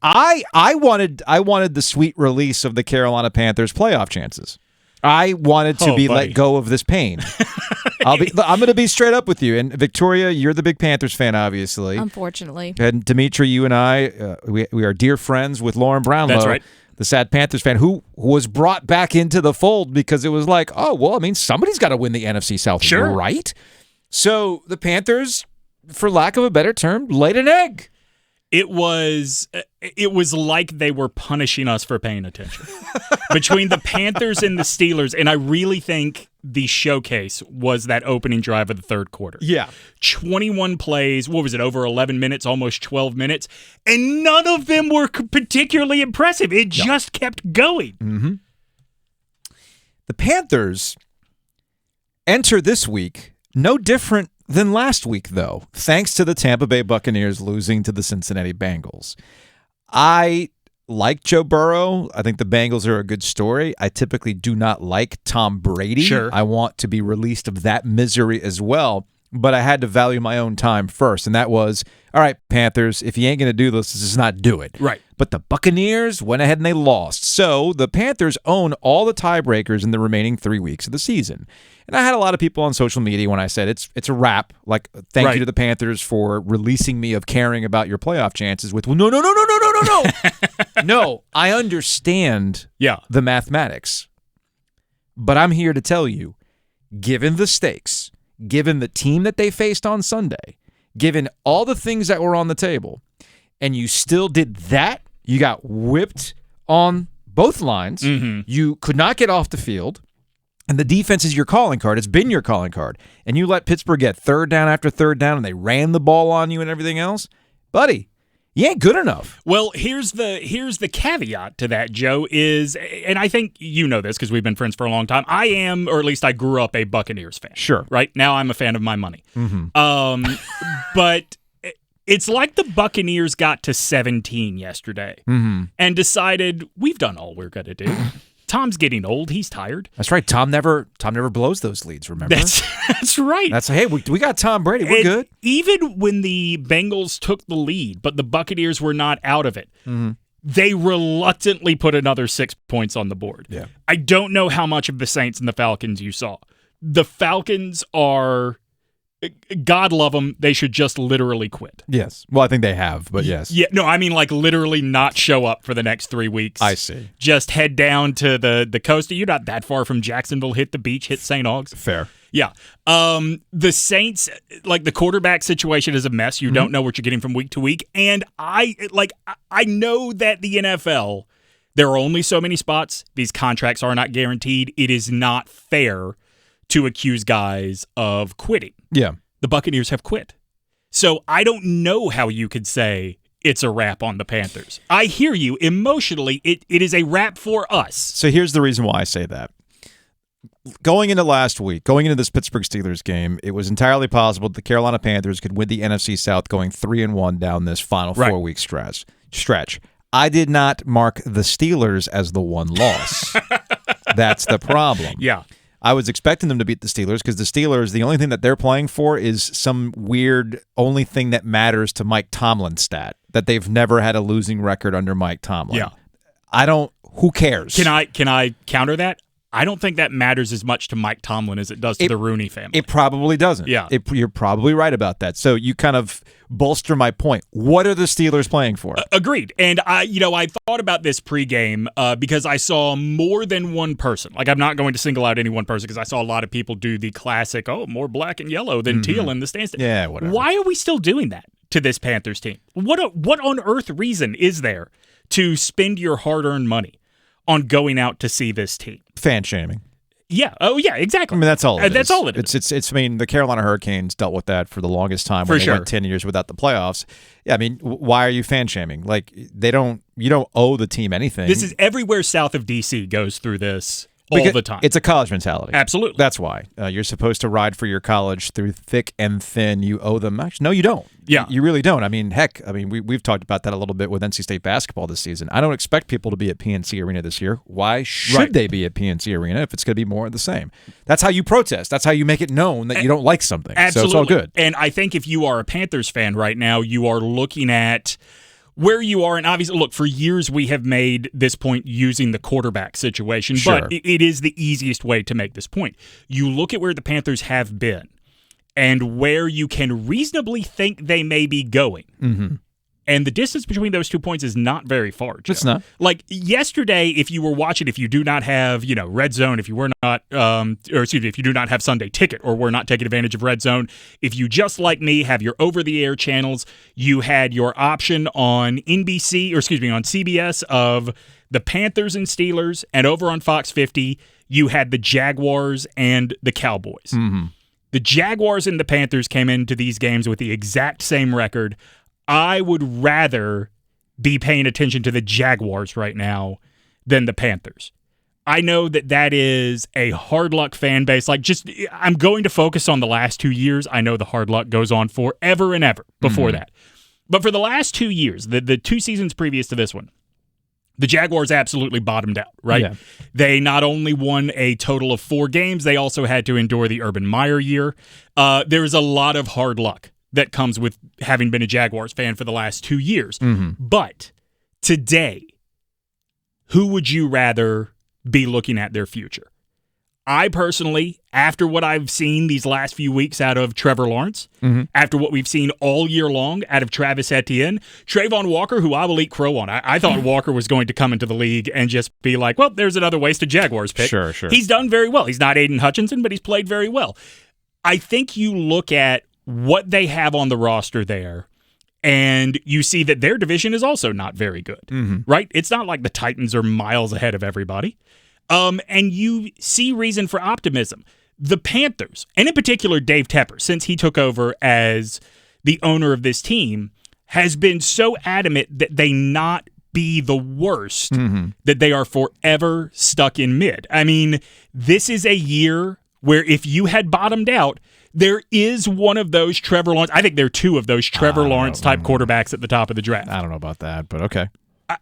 I wanted the sweet release of the Carolina Panthers playoff chances. I wanted to be let go of this pain. I'm going to be straight up with you. And Victoria, you're the big Panthers fan, obviously. Unfortunately. And Dimitri, you and I, we are dear friends with Lauren Brownlow. That's right. The sad Panthers fan who was brought back into the fold because it was like, oh, well, I mean, somebody's got to win the NFC South, sure, right? So the Panthers, for lack of a better term, laid an egg. It was like they were punishing us for paying attention. Between the Panthers and the Steelers, and I really think the showcase was that opening drive of the third quarter. Yeah. 21 plays, what was it, over 11 minutes, almost 12 minutes, and none of them were particularly impressive. It just kept going. Mm-hmm. The Panthers enter this week no different than last week, though, thanks to the Tampa Bay Buccaneers losing to the Cincinnati Bengals. I like Joe Burrow. I think the Bengals are a good story. I typically do not like Tom Brady. Sure. I want to be released of that misery as well, but I had to value my own time first, and that was, all right, Panthers, if you ain't going to do this, just not do it. Right. But the Buccaneers went ahead and they lost. So the Panthers own all the tiebreakers in the remaining 3 weeks of the season. And I had a lot of people on social media when I said it's a wrap. Like, thank you to the Panthers for releasing me of caring about your playoff chances with, well, no. No, I understand the mathematics. But I'm here to tell you, given the stakes, given the team that they faced on Sunday, given all the things that were on the table, and you still did that, you got whipped on both lines. Mm-hmm. You could not get off the field. And the defense is your calling card. It's been your calling card. And you let Pittsburgh get third down after third down, and they ran the ball on you and everything else. Buddy, you ain't good enough. Well, here's the caveat to that, Joe, is, and I think you know this because we've been friends for a long time, I am, or at least I grew up a Buccaneers fan. Sure. Right? Now I'm a fan of my money. Mm-hmm. But it's like the Buccaneers got to 17 yesterday and decided we've done all we're going to do. Tom's getting old. He's tired. That's right. Tom never blows those leads, remember? That's right. That's, hey, we got Tom Brady. We're good. Even when the Bengals took the lead, but the Buccaneers were not out of it, they reluctantly put another 6 points on the board. Yeah. I don't know how much of the Saints and the Falcons you saw. The Falcons are... God love them. They should just literally quit. Yes. Well, I think they have, but yes. Yeah. No, I mean like literally not show up for the next 3 weeks. I see. Just head down to the coast. You're not that far from Jacksonville. Hit the beach. Hit St. Aug's. Fair. Yeah. The Saints, like the quarterback situation is a mess. You don't know what you're getting from week to week. And I know that the NFL, there are only so many spots. These contracts are not guaranteed. It is not fair to accuse guys of quitting. Yeah. The Buccaneers have quit. So I don't know how you could say it's a wrap on the Panthers. I hear you. Emotionally, it is a wrap for us. So here's the reason why I say that. Going into last week, going into this Pittsburgh Steelers game, it was entirely possible that the Carolina Panthers could win the NFC South going 3-1 down this final 4-week stretch. I did not mark the Steelers as the one loss. That's the problem. Yeah. I was expecting them to beat the Steelers because the Steelers, the only thing that they're playing for is some weird only thing that matters to Mike Tomlin stat, that they've never had a losing record under Mike Tomlin. Yeah. Who cares? Can I counter that? I don't think that matters as much to Mike Tomlin as it does to the Rooney family. It probably doesn't. Yeah. You're probably right about that. So you kind of bolster my point. What are the Steelers playing for? Agreed. And I thought about this pregame because I saw more than one person. Like, I'm not going to single out any one person because I saw a lot of people do the classic, more black and yellow than teal in the stands. Yeah, whatever. Why are we still doing that to this Panthers team? What on earth reason is there to spend your hard-earned money on going out to see this team? Fan shaming. Yeah. Oh, yeah, exactly. I mean, that's all it is. That's all it is. It's. I mean, the Carolina Hurricanes dealt with that for the longest time when they went 10 years without the playoffs. Yeah, I mean, why are you fan shaming? Like, you don't owe the team anything. This is everywhere south of D.C. goes through this all the time. It's a college mentality. Absolutely. That's why. You're supposed to ride for your college through thick and thin. You owe them much. No, you don't. Yeah. You really don't. I mean, heck, we've talked about that a little bit with NC State basketball this season. I don't expect people to be at PNC Arena this year. Why should they be at PNC Arena if it's going to be more of the same? That's how you protest. That's how you make it known that you don't like something. Absolutely. So it's all good. And I think if you are a Panthers fan right now, you are looking at where you are, and obviously, look, for years we have made this point using the quarterback situation, Sure. but it is the easiest way to make this point. You look at where the Panthers have been and where you can reasonably think they may be going. Mm-hmm. And the distance between those 2 points is not very far, Joe. It's not. Like yesterday, if you were watching, if you do not have, Red Zone, if you were not, if you do not have Sunday Ticket or were not taking advantage of Red Zone, if you just like me have your over-the-air channels, you had your option on on CBS of the Panthers and Steelers, and over on Fox 50, you had the Jaguars and the Cowboys. Mm-hmm. The Jaguars and the Panthers came into these games with the exact same record. I would rather be paying attention to the Jaguars right now than the Panthers. I know that is a hard luck fan base. I'm going to focus on the last 2 years. I know the hard luck goes on forever and ever before that. But for the last 2 years, the 2 seasons previous to this one, the Jaguars absolutely bottomed out, right? Yeah. They not only won a total of 4 games, they also had to endure the Urban Meyer year. There's a lot of hard luck that comes with having been a Jaguars fan for the last 2 years. Mm-hmm. But today, who would you rather be looking at their future? I personally, after what I've seen these last few weeks out of Trevor Lawrence, after what we've seen all year long out of Travis Etienne, Trayvon Walker, who I will eat crow on. I thought Walker was going to come into the league and just be like, well, there's another wasted Jaguars pick. Sure. He's done very well. He's not Aiden Hutchinson, but he's played very well. I think you look at what they have on the roster there, and you see that their division is also not very good, right? It's not like the Titans are miles ahead of everybody. And you see reason for optimism. The Panthers, and in particular Dave Tepper, since he took over as the owner of this team, has been so adamant that they not be the worst, that they are forever stuck in mid. I mean, this is a year where if you had bottomed out, there is one of those Trevor Lawrence. I think there are 2 of those Trevor Lawrence type quarterbacks at the top of the draft. I don't know about that, but okay.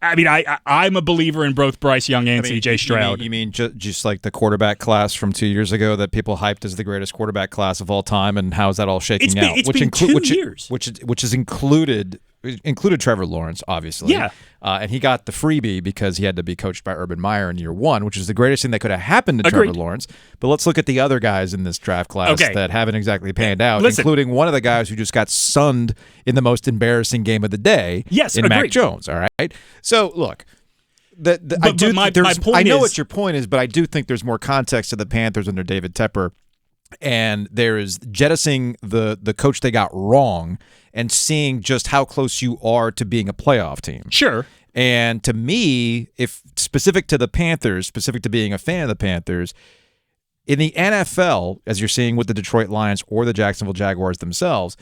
I mean, I'm a believer in both Bryce Young and C.J. Stroud. You mean just like the quarterback class from 2 years ago that people hyped as the greatest quarterback class of all time, and how's that all shaking out? It's been 2 years. Which is included Trevor Lawrence, obviously. Yeah. And he got the freebie because he had to be coached by Urban Meyer in year 1, which is the greatest thing that could have happened to Trevor Lawrence. But let's look at the other guys in this draft class that haven't exactly panned out, including one of the guys who just got sunned in the most embarrassing game of the day in Mac Jones, all right? So, look, I know what your point is, but I do think there's more context to the Panthers under David Tepper, and there is jettisoning the coach they got wrong and seeing just how close you are to being a playoff team. Sure. And to me, if specific to the Panthers, specific to being a fan of the Panthers, in the NFL, as you're seeing with the Detroit Lions or the Jacksonville Jaguars themselves,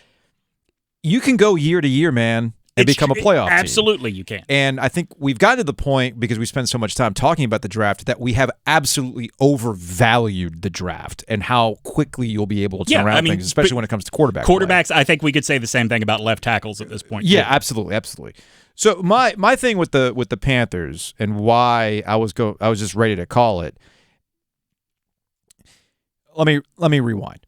you can go year to year, man, and become a playoff team. Absolutely, you can. And I think we've gotten to the point, because we spend so much time talking about the draft, that we have absolutely overvalued the draft and how quickly you'll be able to turn around things, especially when it comes to quarterbacks. I think we could say the same thing about left tackles at this point. Yeah, absolutely. So my thing with the Panthers and why I was just ready to call it. Let me rewind.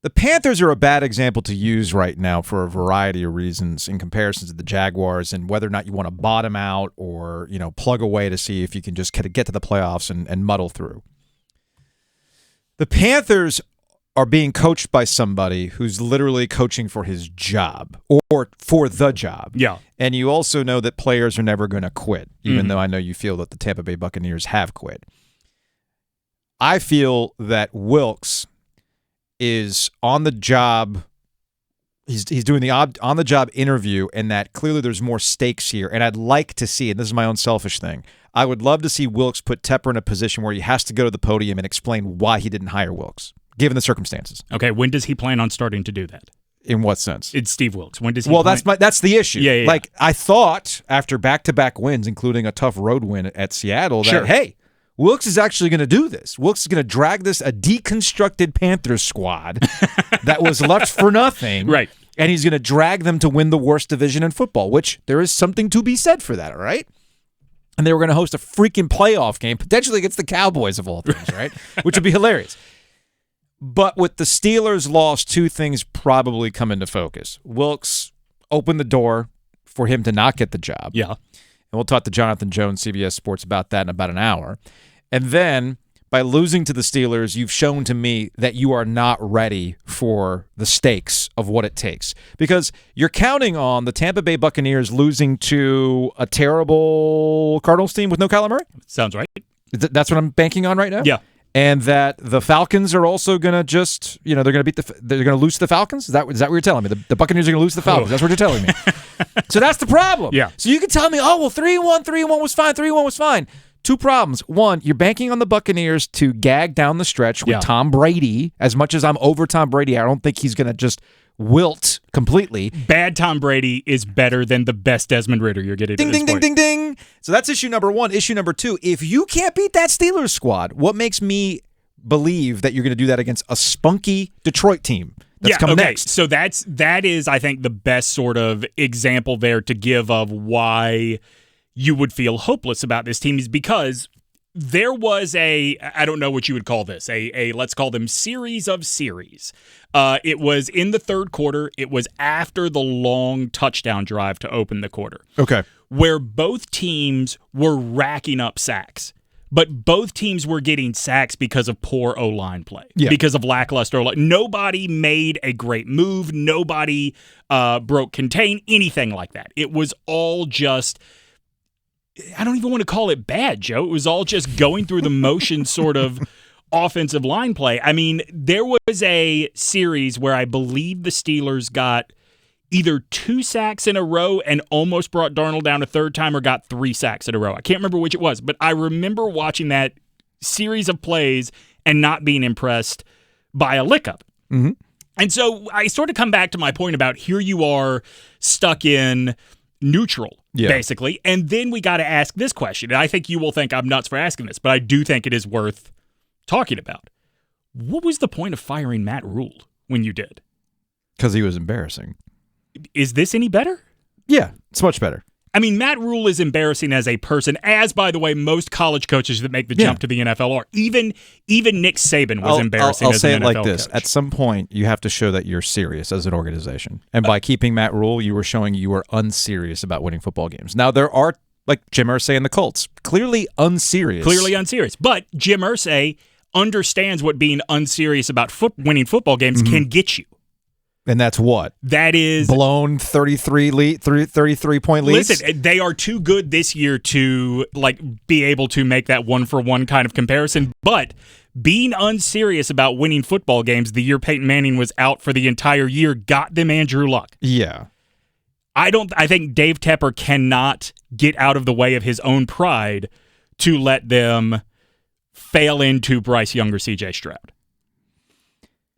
The Panthers are a bad example to use right now for a variety of reasons in comparison to the Jaguars, and whether or not you want to bottom out or plug away to see if you can just get to the playoffs and muddle through. The Panthers are being coached by somebody who's literally coaching for his job or for the job. Yeah. And you also know that players are never going to quit, even though I know you feel that the Tampa Bay Buccaneers have quit. I feel that Wilkes is on the job. He's doing the on-the-job interview, and that clearly there's more stakes here. And I'd like to see, and this is my own selfish thing, I would love to see Wilkes put Tepper in a position where he has to go to the podium and explain why he didn't hire Wilkes, given the circumstances. Okay, when does he plan on starting to do that? In what sense? It's Steve Wilkes. When does he? Well, that's the issue. Yeah. Like, I thought after back-to-back wins, including a tough road win at Seattle, that hey, Wilkes is actually going to do this. Wilkes is going to drag a deconstructed Panthers squad that was left for nothing. Right. And he's going to drag them to win the worst division in football, which there is something to be said for that, all right? And they were going to host a freaking playoff game, potentially against the Cowboys of all things, right? Which would be hilarious. But with the Steelers' loss, 2 things probably come into focus. Wilkes opened the door for him to not get the job. Yeah. And we'll talk to Jonathan Jones, CBS Sports, about that in about an hour. And then by losing to the Steelers, you've shown to me that you are not ready for the stakes of what it takes. Because you're counting on the Tampa Bay Buccaneers losing to a terrible Cardinals team with no Kyler Murray? Sounds right. That's what I'm banking on right now? Yeah. And that the Falcons are also going to just, they're going to they're going to lose to the Falcons? Is that what you're telling me? The Buccaneers are going to lose to the Falcons. That's what you're telling me. So that's the problem. Yeah. So you can tell me, 3-1 was fine. 3-1 was fine. Two problems. One, you're banking on the Buccaneers to gag down the stretch with Tom Brady. As much as I'm over Tom Brady, I don't think he's going to just wilt completely. Bad Tom Brady is better than the best Desmond Ridder you're getting. Ding, ding, ding, ding, ding. So that's issue number one. Issue number two, if you can't beat that Steelers squad, what makes me believe that you're going to do that against a spunky Detroit team that's coming next? So that is, I think, the best sort of example there to give of why you would feel hopeless about this team, is because there was I don't know what you would call this, a let's call them series of series. It was in the third quarter. It was after the long touchdown drive to open the quarter. Okay. Where both teams were racking up sacks. But both teams were getting sacks because of poor O-line play, because of lackluster O-line. Nobody made a great move. Nobody broke contain, anything like that. It was all just, I don't even want to call it bad, Joe. It was all just going through the motion sort of offensive line play. I mean, there was a series where I believe the Steelers got either 2 sacks in a row and almost brought Darnold down a third time, or got 3 sacks in a row. I can't remember which it was, but I remember watching that series of plays and not being impressed by a lick up. Mm-hmm. And so I sort of come back to my point about here you are stuck in neutral, basically. And then we got to ask this question. And I think you will think I'm nuts for asking this, but I do think it is worth talking about. What was the point of firing Matt Rule when you did? Because he was embarrassing. Is this any better? Yeah, it's much better. I mean, Matt Rule is embarrassing as a person, as, by the way, most college coaches that make the jump to the NFL are. Even Nick Saban was embarrassing as an NFL coach. I'll say it like this. At some point, you have to show that you're serious as an organization. And by keeping Matt Rule, you were showing you were unserious about winning football games. Now, there are, like Jim Irsay and the Colts, clearly unserious. But Jim Irsay understands what being unserious about winning football games can get you. And that's what? That is blown 33-point leads. Listen, they are too good this year to be able to make that one-for-one kind of comparison. But being unserious about winning football games the year Peyton Manning was out for the entire year got them Andrew Luck. Yeah. I think Dave Tepper cannot get out of the way of his own pride to let them fail into Bryce Young or CJ Stroud.